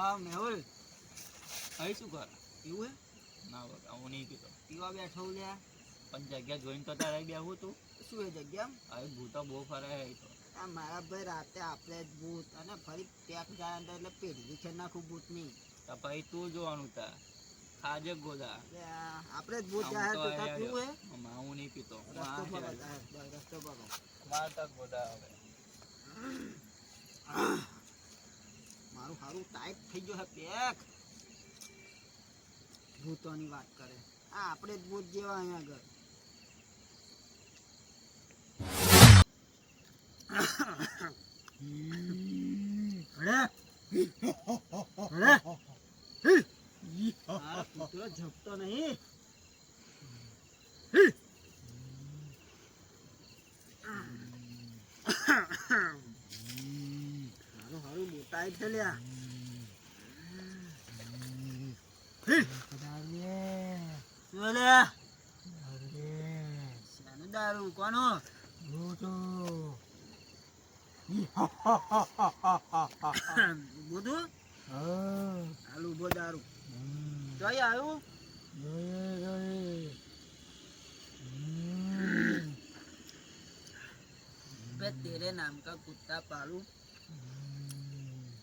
હા મેહુલ અહીં શું કર? એવું હે ના બકા હું નહીં પીતો. પીવા બેઠો લ્યા પણ જગ્યા જોઈને તો તારે બેહું તું. શું એ જગ્યા હવે ભૂતો બહુ ફરે હે તો. આ મારા ભાઈ રાતે આપણે જ ભૂત અને ફરી પેક જાય અંદર એટલે પેઢી છે નાખું ભૂત ની તો પછી તું જોવાનું તાર ખાજે ગોદા. આપણે જ ભૂત જાય તો તાર પીવું હે હું નહીં પીતો. રસ્તો પકડ રસ્તો પકડ માર તક ગોદા હવે. મારું સારું ટાઈટ થઈ ગયો હે પેક ભૂતોની વાત કરે આ આપણે જ ભૂત જેવા અહીંયા આગળ ઝપતો નહીં મારું સારું મોટા છે લ્યા દારૂ કોનું બધું હાલ ઉભો દારૂ જોઈ આવ્યું तेरे नाम का कुत्ता पालू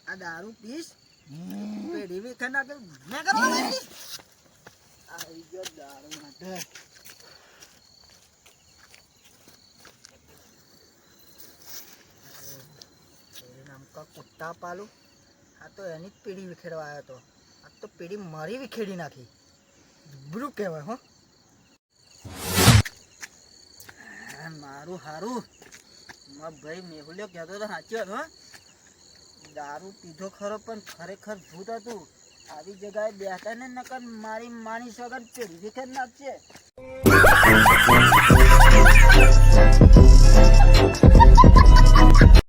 आ दारू पीस पेड़ी भी खाना के मैं करवा लगी आई जो दारू માટે तेरे नाम का कुत्ता पालू આ તો એની જ પેઢી વિખેડવા આવ્યો તો આ તો પેઢી મારી વિખેડી નાખી જબરું કહેવાય હો મારું હારું ભાઈ મેહુલ્યો કહેતો તો સાચી વાત હો દારૂ પીધો ખરો પણ ખરેખર ભૂત હતું આવી જગ્યાએ બેઠા ને નકર મારી માની વગર પેઢી વિખેર નાખશે